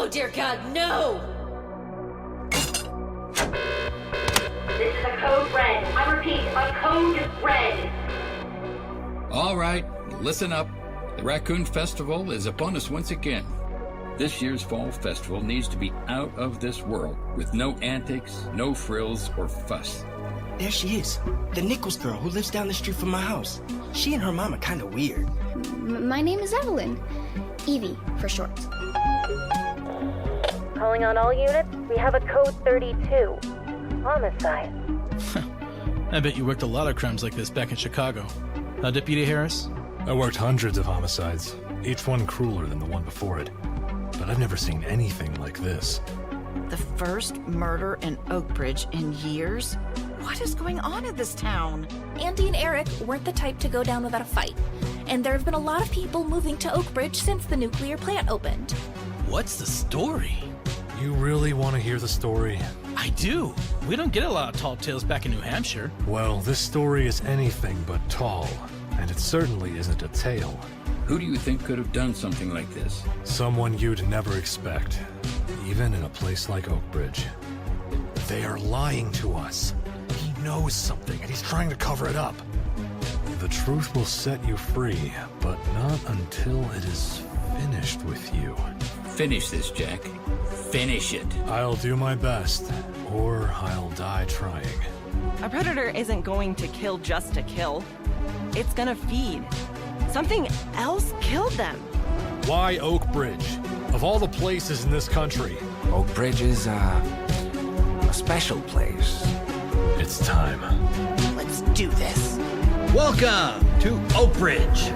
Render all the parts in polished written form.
dear God, no! This is a code red. I repeat, a code red. All right, listen up. The Raccoon Festival is upon us once again. This year's Fall Festival needs to be out of this world, with no antics, no frills, or fuss. There she is, the Nichols girl who lives down the street from my house. She and her mom are kind of weird. My name is Evelyn. Evie, for short. Calling on all units, we have a code 32. Homicide. I bet you worked a lot of crimes like this back in Chicago. Deputy Harris? I worked hundreds of homicides, each one crueler than the one before it. But I've never seen anything like this. The first murder in Oakbridge in years? What is going on in this town? Andy and Eric weren't the type to go down without a fight. And there have been a lot of people moving to Oakbridge since the nuclear plant opened. What's the story? You really want to hear the story? I do. We don't get a lot of tall tales back in New Hampshire. Well, this story is anything but tall, and it certainly isn't a tale. Who do you think could have done something like this? Someone you'd never expect, even in a place like Oakbridge. They are lying to us. He knows something, and he's trying to cover it up. The truth will set you free, but not until it is finished with you. Finish this, Jack. Finish it. I'll do my best, or I'll die trying. A predator isn't going to kill just to kill. It's gonna feed. Something else killed them. Why Oakbridge? Of all the places in this country. Oakbridge is, a special place. It's time. Let's do this. Welcome to Oakbridge.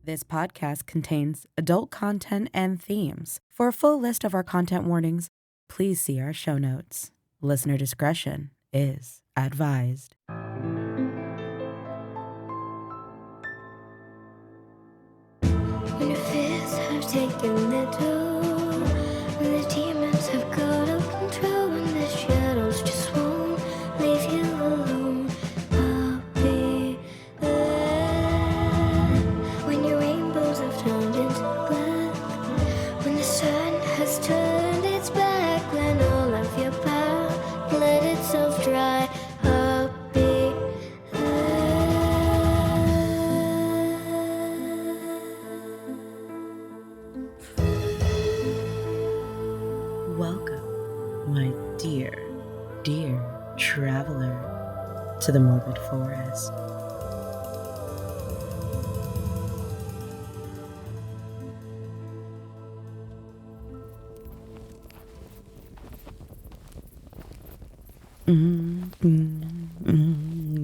This podcast contains adult content and themes. For a full list of our content warnings, please see our show notes. Listener discretion is advised. When the fears have taken their toll, when the demons have got out of control, when the shadows just won't leave you alone, I'll be there. When your rainbows have turned into black, when the sun has turned its back, when all of your power let itself dry, I'll be Welcome, my dear, dear traveler, to the Morbid Forest.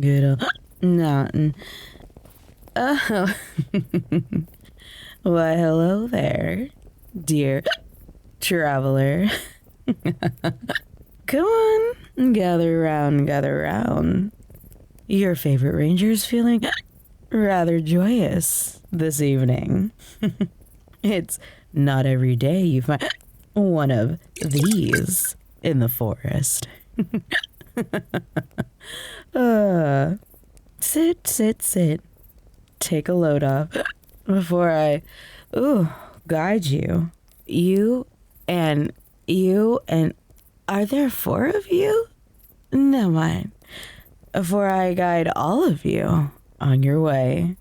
Good old nothing. Oh, why, hello there, dear traveler. Come on, gather round. Your favorite ranger's feeling rather joyous this evening. It's not every day you find one of these in the forest. Sit. Take a load off before I, guide you. You and, are there 4 of you? Never mind. Before I guide all of you on your way,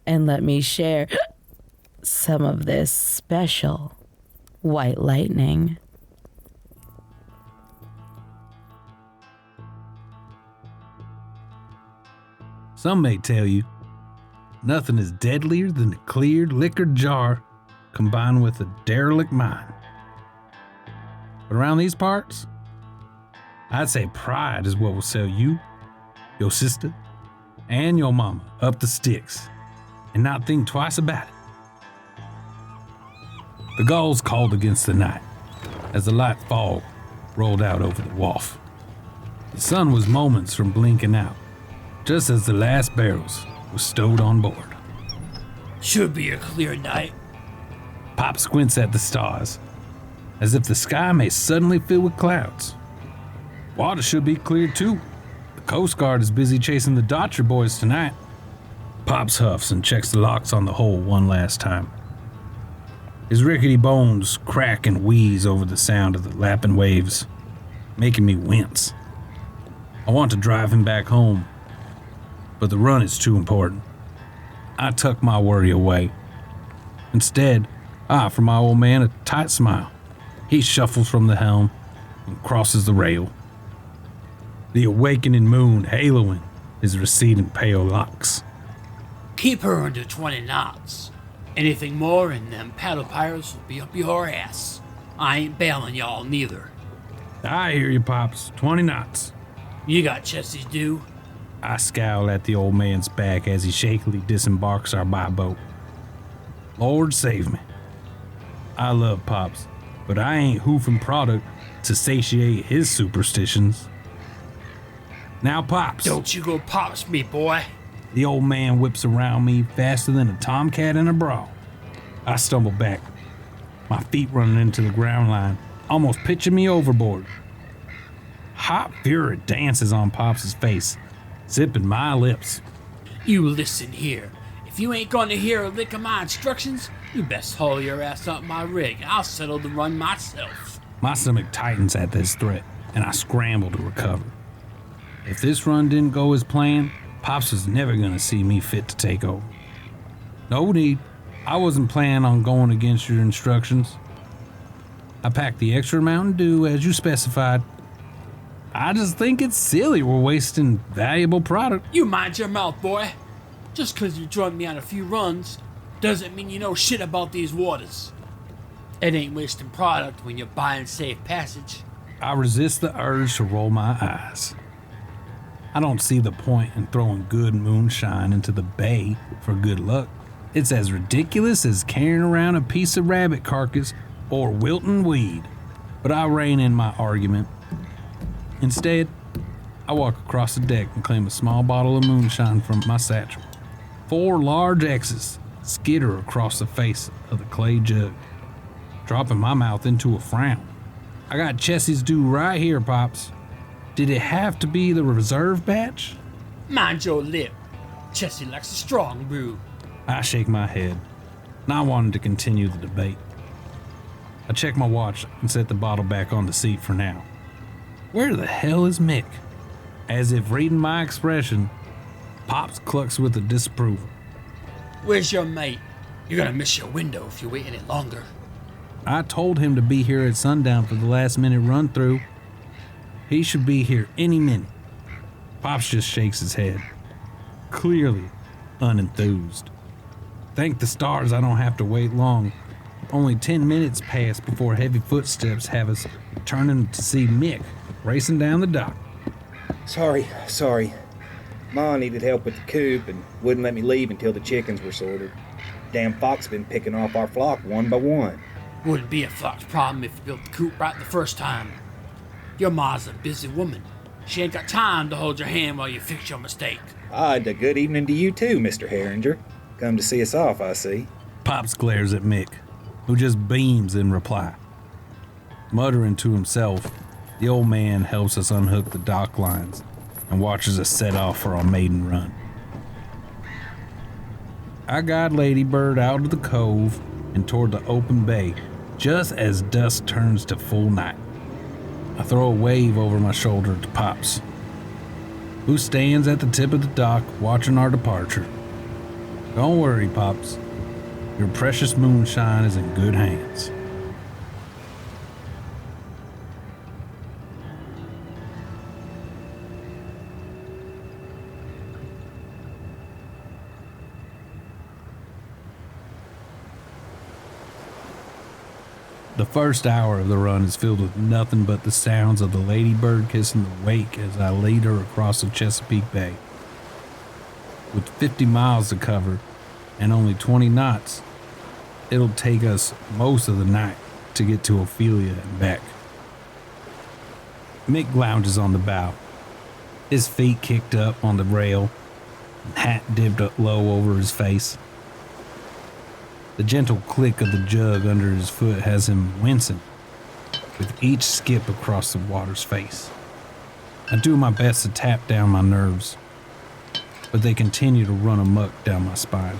and let me share some of this special white lightning. Some may tell you, nothing is deadlier than a cleared liquor jar combined with a derelict mine. But around these parts, I'd say pride is what will sell you, your sister, and your mama up the sticks, and not think twice about it. The gulls called against the night as the light fog rolled out over the wharf. The sun was moments from blinking out, just as the last barrels were stowed on board. Should be a clear night. Pop squints at the stars, as if the sky may suddenly fill with clouds. Water should be clear too. The Coast Guard is busy chasing the Dodger boys tonight. Pops huffs and checks the locks on the hole one last time. His rickety bones crack and wheeze over the sound of the lapping waves, making me wince. I want to drive him back home, but the run is too important. I tuck my worry away. Instead, I offer my old man a tight smile. He shuffles from the helm and crosses the rail. The awakening moon haloing his receding pale locks. Keep her under 20 knots. Anything more and them paddle pirates will be up your ass. I ain't bailing y'all neither. I hear you, Pops. 20 knots. You got Chessie's due? I scowl at the old man's back as he shakily disembarks our boat. Lord save me. I love Pops, but I ain't hoofing product to satiate his superstitions. Now, Pops. Don't you go Pops me, boy. The old man whips around me faster than a tomcat in a brawl. I stumble back, my feet running into the ground line, almost pitching me overboard. Hot fury dances on Pops' face, zipping my lips. You listen here. If you ain't gonna hear a lick of my instructions, you best haul your ass up my rig. I'll settle the run myself. My stomach tightens at this threat, and I scramble to recover. If this run didn't go as planned, Pops was never gonna see me fit to take over. No need. I wasn't planning on going against your instructions. I packed the extra Mountain Dew as you specified. I just think it's silly we're wasting valuable product. You mind your mouth, boy. Just 'cause you joined me on a few runs doesn't mean you know shit about these waters. It ain't wasting product when you're buying safe passage. I resist the urge to roll my eyes. I don't see the point in throwing good moonshine into the bay for good luck. It's as ridiculous as carrying around a piece of rabbit carcass or wilting weed. But I rein in my argument. Instead, I walk across the deck and claim a small bottle of moonshine from my satchel. 4 large X's skitter across the face of the clay jug, dropping my mouth into a frown. I got Chessie's due right here, Pops. Did it have to be the reserve batch? Mind your lip. Chessie likes a strong brew. I shake my head, not wanting to continue the debate. I check my watch and set the bottle back on the seat for now. Where the hell is Mick? As if reading my expression, Pops clucks with a disapproval. Where's your mate? You're gonna miss your window if you wait any longer. I told him to be here at sundown for the last minute run through. He should be here any minute. Pops just shakes his head, clearly unenthused. Thank the stars I don't have to wait long. Only 10 minutes pass before heavy footsteps have us turning to see Mick racing down the dock. Sorry. Ma needed help with the coop and wouldn't let me leave until the chickens were sorted. Damn fox been picking off our flock one by one. Wouldn't be a fox problem if you built the coop right the first time. Your ma's a busy woman. She ain't got time to hold your hand while you fix your mistake. A good evening to you too, Mr. Herringer. Come to see us off, I see. Pops glares at Mick, who just beams in reply. Muttering to himself, the old man helps us unhook the dock lines and watches us set off for our maiden run. I guide Ladybird out of the cove and toward the open bay just as dusk turns to full night. I throw a wave over my shoulder to Pops, who stands at the tip of the dock watching our departure. Don't worry, Pops. Your precious moonshine is in good hands. The first hour of the run is filled with nothing but the sounds of the Ladybird kissing the wake as I lead her across the Chesapeake Bay. With 50 miles to cover and only 20 knots, it'll take us most of the night to get to Ophelia and back. Mick lounges on the bow, his feet kicked up on the rail, and hat dipped up low over his face. The gentle click of the jug under his foot has him wincing with each skip across the water's face. I do my best to tap down my nerves. but they continue to run amok down my spine.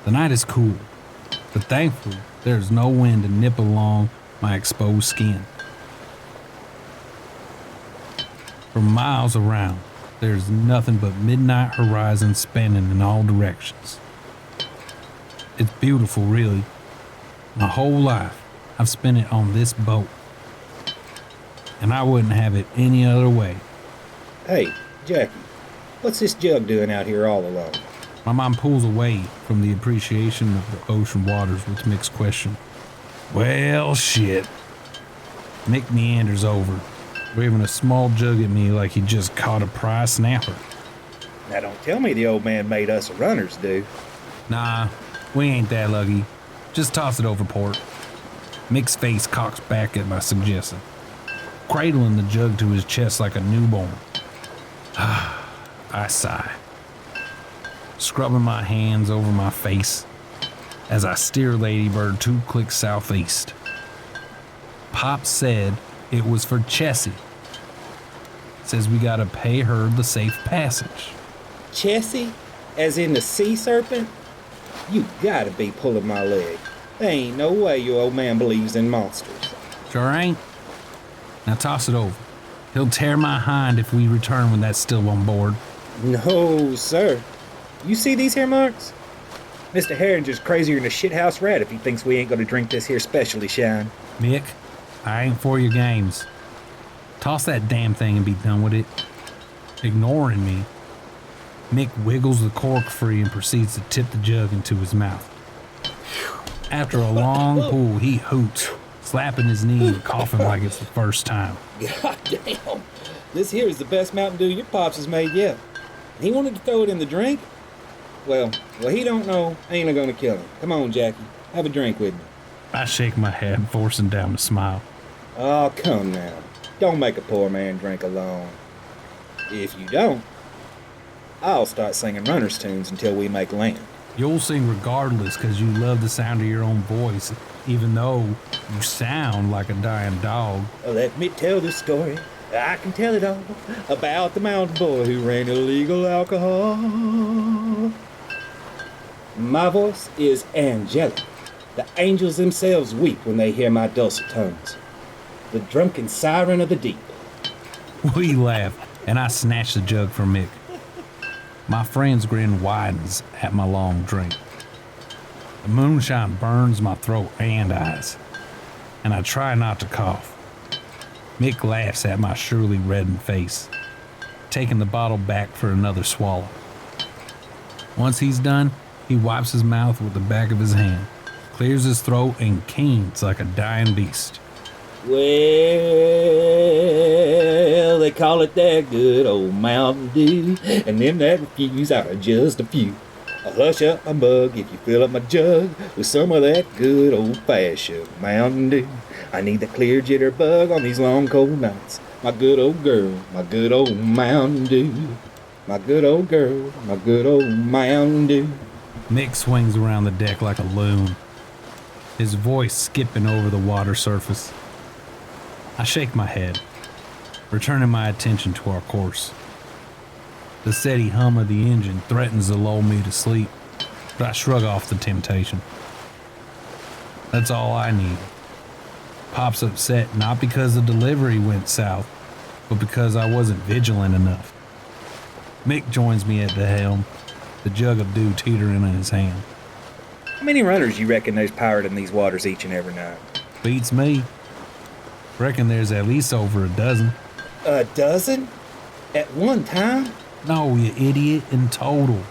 The night is cool, but thankfully there's no wind to nip along my exposed skin. For miles around, there's nothing but midnight horizon spanning in all directions. It's beautiful, really. My whole life, I've spent it on this boat, and I wouldn't have it any other way. Hey, Jackie, what's this jug doing out here all alone? My mind pulls away from the appreciation of the ocean waters with Mick's question. Well, shit. Mick meanders over, waving a small jug at me like he just caught a prize snapper. Now don't tell me the old man made us runners, dude. Nah, we ain't that lucky. Just toss it over port. Mick's face cocks back at my suggestion, cradling the jug to his chest like a newborn. I sigh, scrubbing my hands over my face as I steer Ladybird 2 clicks southeast. Pop said it was for Chessie. Says we gotta pay her the safe passage. Chessie? As in the sea serpent? You gotta be pulling my leg. There ain't no way your old man believes in monsters. Sure ain't. Now toss it over. He'll tear my hind if we return when that's still on board. No, sir. You see these here marks? Mr. Herringer's crazier than a shithouse rat if he thinks we ain't gonna drink this here specialty, Shawn. Mick, I ain't for your games. Toss that damn thing and be done with it. Ignoring me, Mick wiggles the cork free and proceeds to tip the jug into his mouth. After a long pull, he hoots, slapping his knee and coughing like it's the first time. God damn. This here is the best Mountain Dew your pops has made yet. He wanted to throw it in the drink? Well, he don't know ain't gonna kill him. Come on, Jackie. Have a drink with me. I shake my head, forcing down a smile. Oh, come now. Don't make a poor man drink alone. If you don't, I'll start singing runner's tunes until we make land. You'll sing regardless because you love the sound of your own voice, even though you sound like a dying dog. Let me tell the story. I can tell it all about the mountain boy who ran illegal alcohol. My voice is angelic. The angels themselves weep when they hear my dulcet tones. The drunken siren of the deep. We laugh, and I snatch the jug from Mick. My friend's grin widens at my long drink. The moonshine burns my throat and eyes, and I try not to cough. Mick laughs at my surely reddened face, taking the bottle back for another swallow. Once he's done, he wipes his mouth with the back of his hand, clears his throat, and keens like a dying beast. Well, they call it that good old Mountain Dew, and them that refuse are just a few. I'll hush up my mug if you fill up my jug with some of that good old-fashioned Mountain Dew. I need the clear jitterbug on these long cold nights. My good old girl, my good old Mountain Dew. My good old girl, my good old Mountain Dew. Mick swings around the deck like a loon, his voice skipping over the water surface. I shake my head, returning my attention to our course. The steady hum of the engine threatens to lull me to sleep, but I shrug off the temptation. That's all I need. Pop's upset not because the delivery went south, but because I wasn't vigilant enough. Mick joins me at the helm, the jug of dew teetering in his hand. How many runners you reckon there's pirating these waters each and every night? Beats me. Reckon there's at least over a dozen. A dozen? At one time? No, you idiot, in total.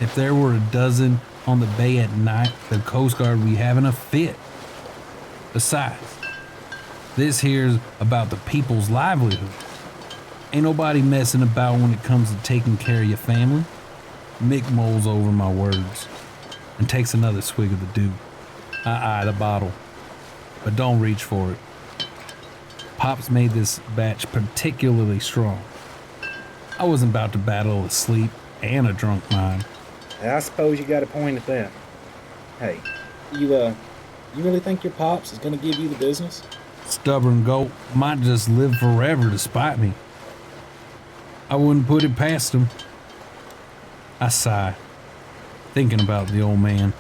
If there were a dozen on the bay at night, the Coast Guard would be having a fit. Besides, this here's about the people's livelihood. Ain't nobody messing about when it comes to taking care of your family. Mick mulls over my words and takes another swig of the dew. I eye the bottle, but don't reach for it. Pop's made this batch particularly strong. I wasn't about to battle a sleep and a drunk mind. I suppose you got a point at that. Hey, you really think your pops is gonna give you the business? Stubborn goat might just live forever to spite me. I wouldn't put it past him. I sigh, thinking about the old man.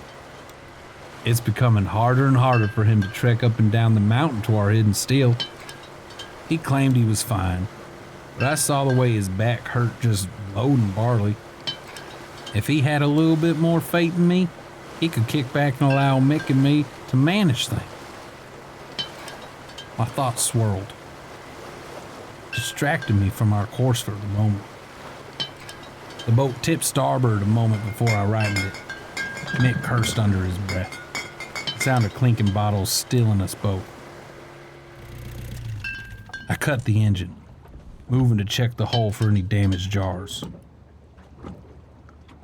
It's becoming harder and harder for him to trek up and down the mountain to our hidden steel. He claimed he was fine, but I saw the way his back hurt just loading barley. If he had a little bit more faith in me, he could kick back and allow Mick and me to manage things. My thoughts swirled, distracting me from our course for the moment. The boat tipped starboard a moment before I righted it. Mick cursed under his breath. The sound of clinking bottles still in us both. I cut the engine, moving to check the hull for any damaged jars.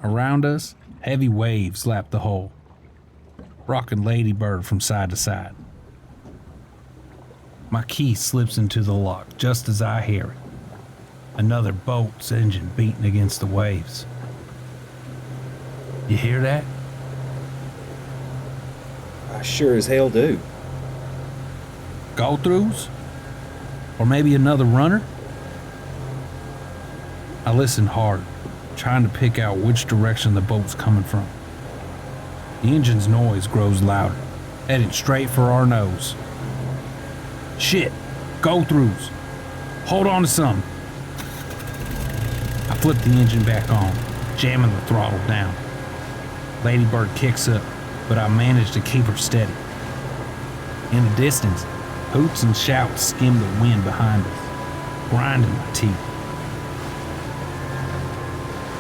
Around us, heavy waves lapped the hull, rocking Ladybird from side to side. My key slips into the lock just as I hear it. Another boat's engine beating against the waves. You hear that? I sure as hell do. Go-throughs? Or maybe another runner? I listen hard, trying to pick out which direction the boat's coming from. The engine's noise grows louder, heading straight for our nose. Shit, go-throughs. Hold on to something. I flip the engine back on, jamming the throttle down. Ladybird kicks up, but I manage to keep her steady. In the distance, hoots and shouts skim the wind behind us, grinding my teeth.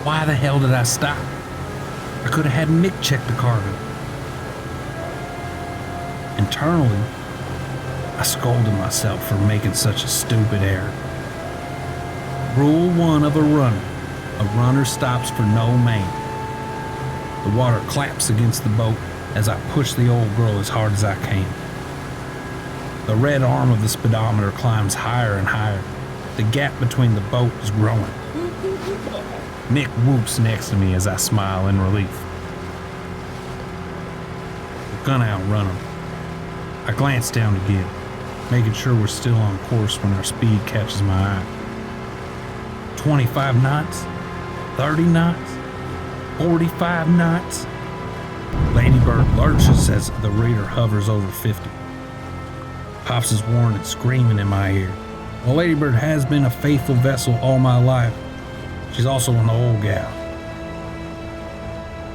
Why the hell did I stop? I could have had Mick check the cargo. Internally, I scolded myself for making such a stupid error. Rule 1 of a runner stops for no man. The water claps against the boat as I push the old girl as hard as I can. The red arm of the speedometer climbs higher and higher. The gap between the boat is growing. Mick whoops next to me as I smile in relief. We're gonna outrun him. I glance down again, making sure we're still on course when our speed catches my eye. 25 knots? 30 knots? 45 knots? Ladybird lurches as the reader hovers over 50. Pops his warning screaming in my ear. While Ladybird has been a faithful vessel all my life, she's also an old gal.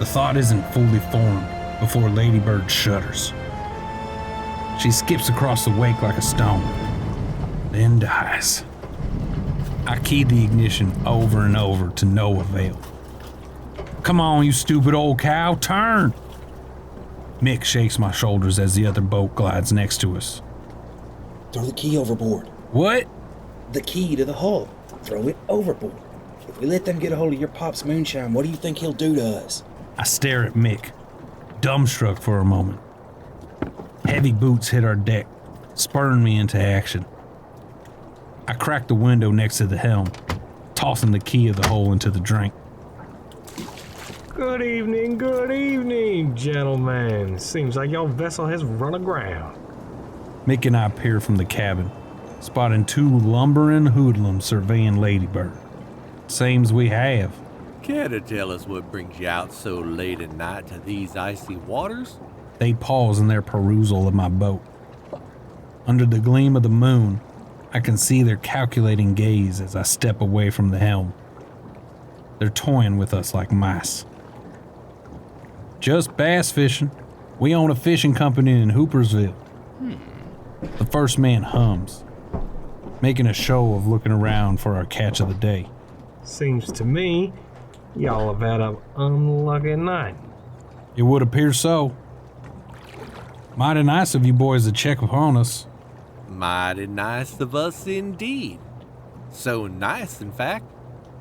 The thought isn't fully formed before Ladybird shudders. She skips across the wake like a stone, then dies. I keyed the ignition over and over to no avail. Come on, you stupid old cow, turn! Mick shakes my shoulders as the other boat glides next to us. Throw the key overboard. What? The key to the hull. Throw it overboard. If we let them get a hold of your pop's moonshine, what do you think he'll do to us? I stare at Mick, dumbstruck for a moment. Heavy boots hit our deck, spurring me into action. I crack the window next to the helm, tossing the key of the hole into the drink. Good evening, gentlemen. Seems like your vessel has run aground. Mick and I peer from the cabin, spotting 2 lumbering hoodlums surveying Ladybird. Same's we have. Care to tell us what brings you out so late at night to these icy waters? They pause in their perusal of my boat. Under the gleam of the moon, I can see their calculating gaze as I step away from the helm. They're toying with us like mice. Just bass fishing. We own a fishing company in Hoopersville. The first man hums, making a show of looking around for our catch of the day. Seems to me y'all have had an unlucky night. It would appear so. Mighty nice of you boys to check upon us. Mighty nice of us indeed. So nice, in fact,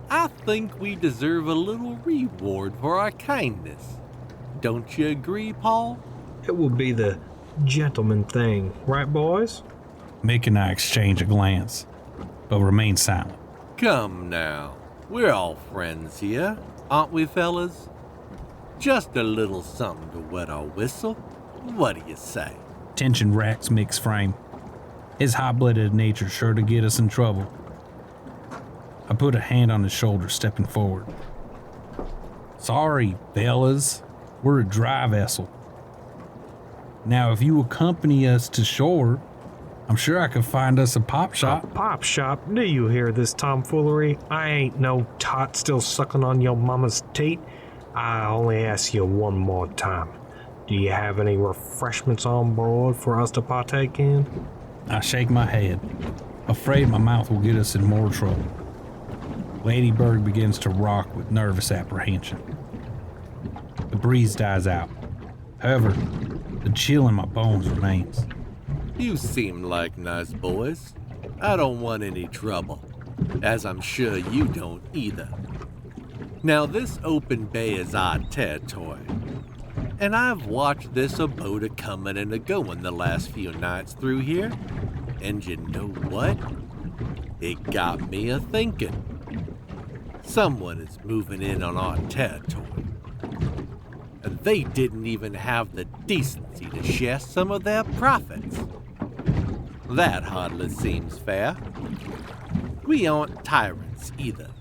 I think we deserve a little reward for our kindness. Don't you agree, Paul? It will be the gentleman thing, right, boys? Mick and I exchange a glance, but remain silent. Come now, we're all friends here, aren't we, fellas? Just a little something to wet our whistle. What do you say? Tension racks Mick's frame. His hot-blooded nature sure to get us in trouble. I put a hand on his shoulder, stepping forward. Sorry, fellas. We're a dry vessel. Now, if you accompany us to shore, I'm sure I could find us a pop shop. A pop shop? Do you hear this tomfoolery? I ain't no tot still sucking on your mama's teat. I only ask you one more time. Do you have any refreshments on board for us to partake in? I shake my head, afraid my mouth will get us in more trouble. Ladybird begins to rock with nervous apprehension. The breeze dies out. However, the chill in my bones remains. You seem like nice boys. I don't want any trouble, as I'm sure you don't either. Now, this open bay is our territory, and I've watched this boat a-comin' and a-goin' the last few nights through here, and you know what? It got me a-thinking. Someone is moving in on our territory, and they didn't even have the decency to share some of their profits. That hardly seems fair. We aren't tyrants either.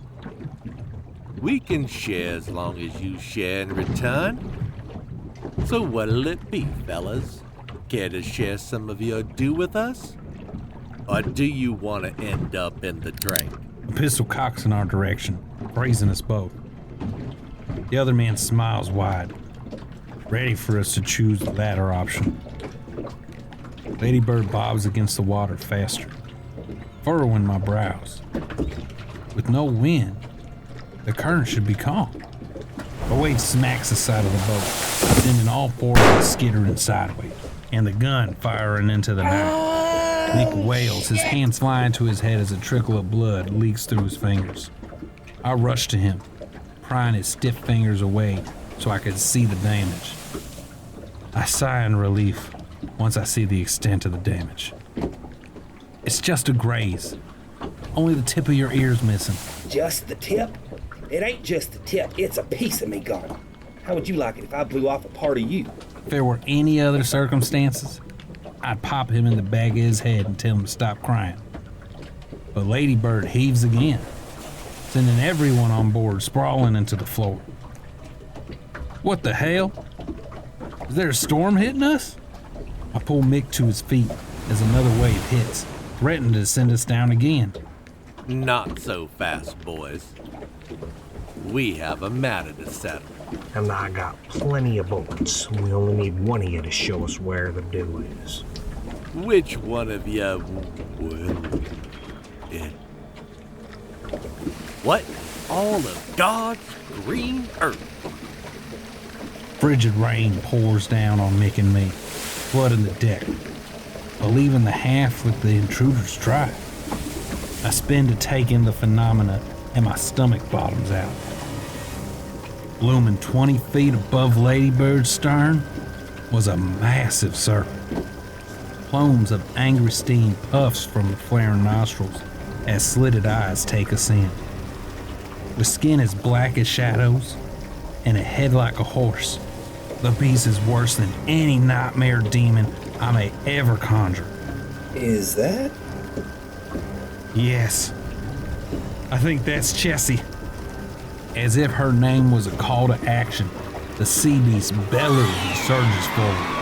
We can share as long as you share in return. So what'll it be, fellas? Care to share some of your due with us? Or do you want to end up in the drink? A pistol cocks in our direction, raising us both. The other man smiles wide, ready for us to choose the latter option. Ladybird bobs against the water faster, furrowing my brows. With no wind, the current should be calm. A wave smacks the side of the boat, sending all four of us skittering sideways, and the gun firing into the night. Mick wails, his hands flying to his head as a trickle of blood leaks through his fingers. I rush to him, prying his stiff fingers away so I could see the damage. I sigh in relief once I see the extent of the damage. It's just a graze. Only the tip of your ear's missing. Just the tip? It ain't just the tip, it's a piece of me gone. How would you like it if I blew off a part of you? If there were any other circumstances, I'd pop him in the back of his head and tell him to stop crying. But Ladybird heaves again, sending everyone on board sprawling into the floor. What the hell? Is there a storm hitting us? I pull Mick to his feet as another wave hits, threatening to send us down again. Not so fast, boys. We have a matter to settle. And I got plenty of bullets. We only need one of you to show us where the deal is. Which one of you will it? What all of God's green earth? Frigid rain pours down on Mick and me, flooding the deck, but leaving the half with the intruders dry. I spin to take in the phenomena, and my stomach bottoms out. Looming 20 feet above Ladybird's stern was a massive serpent. Plumes of angry steam puffs from the flaring nostrils as slitted eyes take us in. With skin as black as shadows and a head like a horse, the beast is worse than any nightmare demon I may ever conjure. Is that? Yes. I think that's Chessie. As if her name was a call to action, the sea beast bellows and surges forward.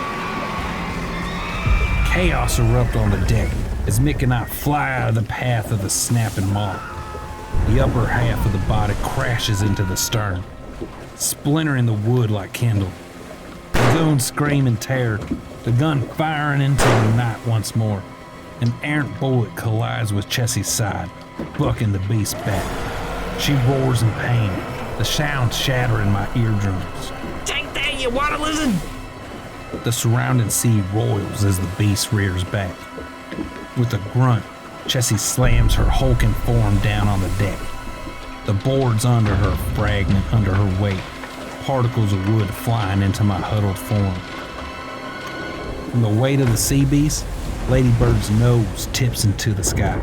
Chaos erupts on the deck as Mick and I fly out of the path of the snapping maw. The upper half of the body crashes into the stern, splintering the wood like kindle. The goons scream in terror, the gun firing into the night once more. An errant bullet collides with Chessie's side, bucking the beast back. She roars in pain, the sound shattering my eardrums. Take that, you water lizard! The surrounding sea roils as the beast rears back. With a grunt, Chessie slams her hulking form down on the deck. The boards under her fragment under her weight, particles of wood flying into my huddled form. From the weight of the sea beast, Ladybird's nose tips into the sky.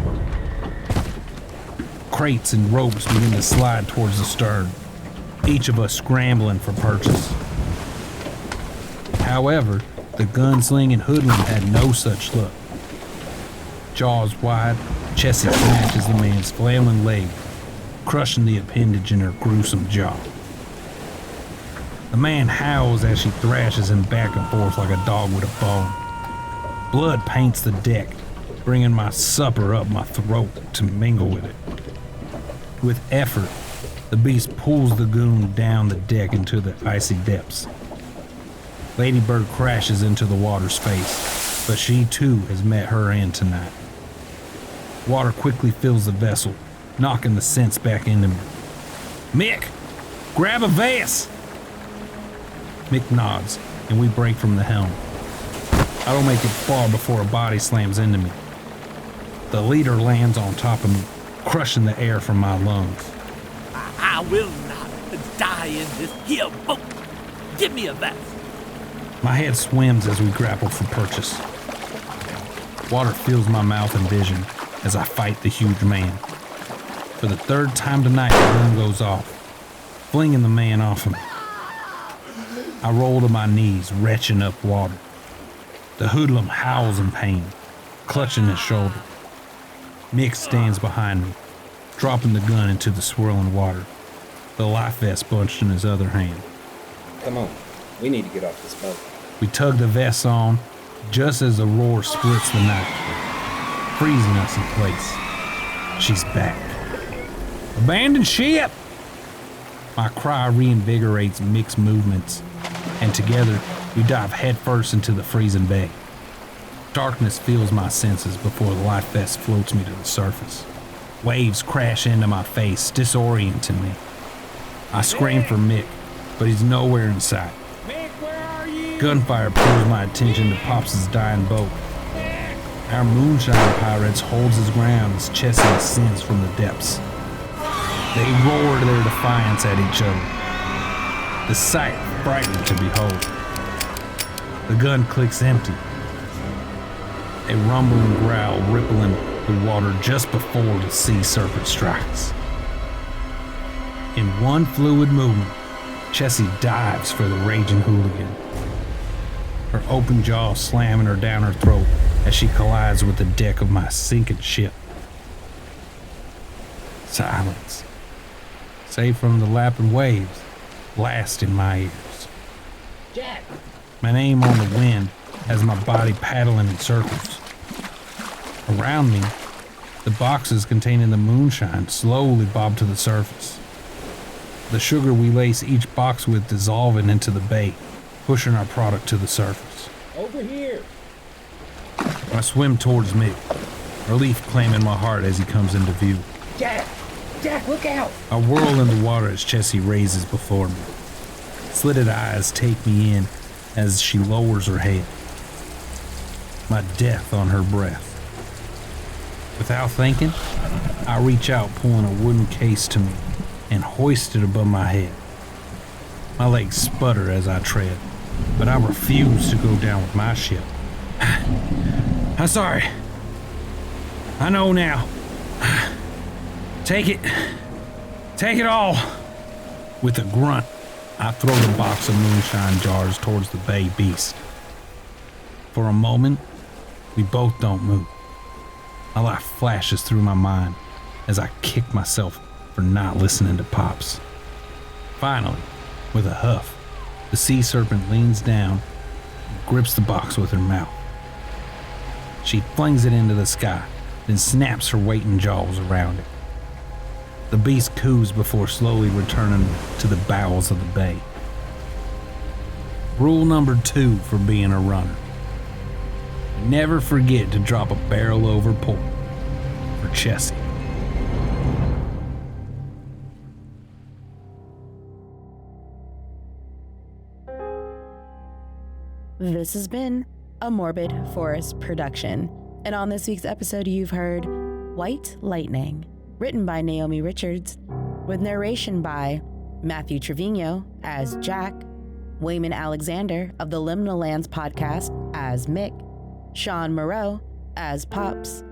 Crates and ropes begin to slide towards the stern, each of us scrambling for purchase. However, the gunslinging hoodlum had no such luck. Jaws wide, Chessie snatches the man's flailing leg, crushing the appendage in her gruesome jaw. The man howls as she thrashes him back and forth like a dog with a bone. Blood paints the deck, bringing my supper up my throat to mingle with it. With effort, the beast pulls the goon down the deck into the icy depths. Ladybird crashes into the water's face, but she too has met her end tonight. Water quickly fills the vessel, knocking the sense back into me. Mick, grab a vest! Mick nods, and we break from the helm. I don't make it far before a body slams into me. The leader lands on top of me, crushing the air from my lungs. I will not die in this here boat. Give me a vest. My head swims as we grapple for purchase. Water fills my mouth and vision as I fight the huge man. For the third time tonight, the gun goes off, flinging the man off of me. I roll to my knees, retching up water. The hoodlum howls in pain, clutching his shoulder. Mick stands behind me, dropping the gun into the swirling water, the life vest bunched in his other hand. Come on, we need to get off this boat. We tug the vests on, just as the roar splits the night, freezing us in place. She's back. Abandon ship! My cry reinvigorates Mick's movements, and together we dive headfirst into the freezing bay. Darkness fills my senses before the life vest floats me to the surface. Waves crash into my face, disorienting me. I scream for Mick, but he's nowhere in sight. Mick, where are you? Gunfire pulls my attention to Pops' dying boat. Our moonshine pirates holds his ground as Chessie ascends from the depths. They roar their defiance at each other. The sight frightening to behold. The gun clicks empty. A rumbling growl rippling the water just before the sea serpent strikes. In one fluid movement, Chessie dives for the raging hooligan. Her open jaw slamming her down her throat as she collides with the deck of my sinking ship. Silence, save from the lapping waves, blast in my ears. Jack! My name on the wind has my body paddling in circles. Around me, the boxes containing the moonshine slowly bob to the surface. The sugar we lace each box with dissolving into the bay, pushing our product to the surface. Over here! I swim towards Mick, relief claiming my heart as he comes into view. Jack! Jack, look out! I whirl in the water as Chessie raises before me. Slitted eyes take me in as she lowers her head. My death on her breath. Without thinking, I reach out, pulling a wooden case to me and hoist it above my head. My legs sputter as I tread, but I refuse to go down with my ship. I'm sorry. I know now. Take it. Take it all. With a grunt, I throw the box of moonshine jars towards the bay beast. For a moment, we both don't move. A light flashes through my mind as I kick myself for not listening to Pops. Finally, with a huff, the sea serpent leans down and grips the box with her mouth. She flings it into the sky, then snaps her waiting jaws around it. The beast coos before slowly returning to the bowels of the bay. Rule number 2 for being a runner. Never forget to drop a barrel over port for Chessie. This has been a Morbid Forest production, and on this week's episode you've heard White Lightning, written by Naomi Richards, with narration by Matthew Trevino as Jack, Waymon Alexander of the Liminal Lands podcast as Mick, Shawn Moreau as Pops,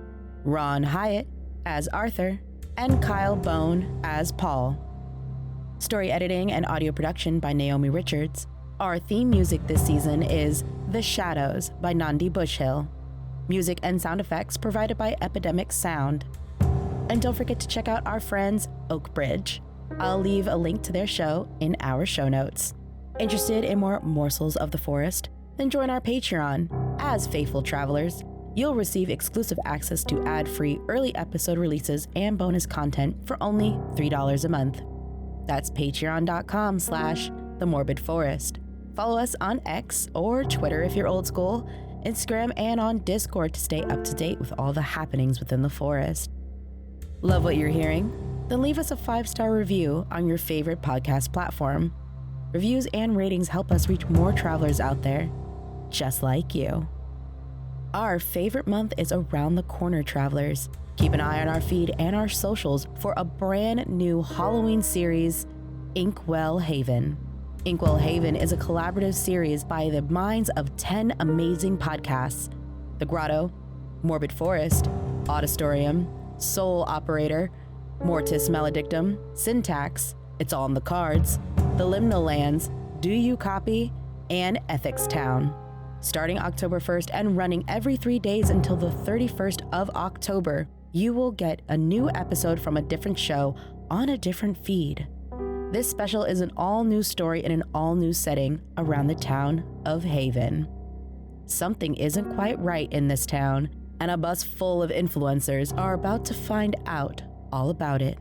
Ron Hyatt as Arthur, and Kyle Bone as Paul. Story editing and audio production by Naomi Richards. Our theme music this season is The Shadows by Nandi Bushhill. Music and sound effects provided by Epidemic Sound. And don't forget to check out our friends, Oakbridge. I'll leave a link to their show in our show notes. Interested in more morsels of the forest? Then join our Patreon. As faithful travelers, you'll receive exclusive access to ad-free early episode releases and bonus content for only $3 a month. That's patreon.com/The Morbid Forest. Follow us on X or Twitter if you're old school, Instagram, and on Discord to stay up to date with all the happenings within the forest. Love what you're hearing? Then leave us a 5-star review on your favorite podcast platform. Reviews and ratings help us reach more travelers out there, just like you. Our favorite month is around the corner, travelers. Keep an eye on our feed and our socials for a brand new Halloween series, Inkwell Haven. Inkwell Haven is a collaborative series by the minds of 10 amazing podcasts: The Grotto, Morbid Forest, Audistorium, Soul Operator, Mortis Maledictum, Syntax, It's All in the Cards, The Liminal Lands, Do You Copy, and Ethics Town. Starting October 1st and running every 3 days until the 31st of October, you will get a new episode from a different show on a different feed. This special is an all-new story in an all-new setting around the town of Haven. Something isn't quite right in this town, and a bus full of influencers are about to find out all about it.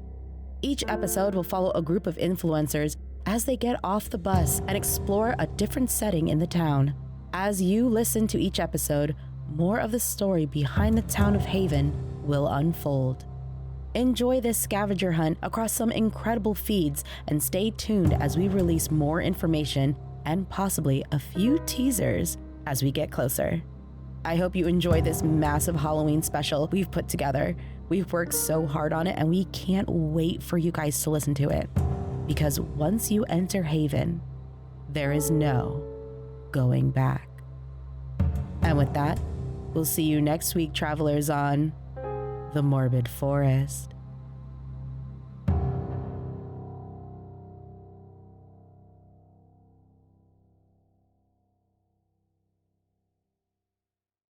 Each episode will follow a group of influencers as they get off the bus and explore a different setting in the town. As you listen to each episode, more of the story behind the town of Haven will unfold. Enjoy this scavenger hunt across some incredible feeds and stay tuned as we release more information and possibly a few teasers as we get closer. I hope you enjoy this massive Halloween special we've put together. We've worked so hard on it and we can't wait for you guys to listen to it. Because once you enter Haven, there is no going back. And with that, we'll see you next week, travelers, on The Morbid Forest.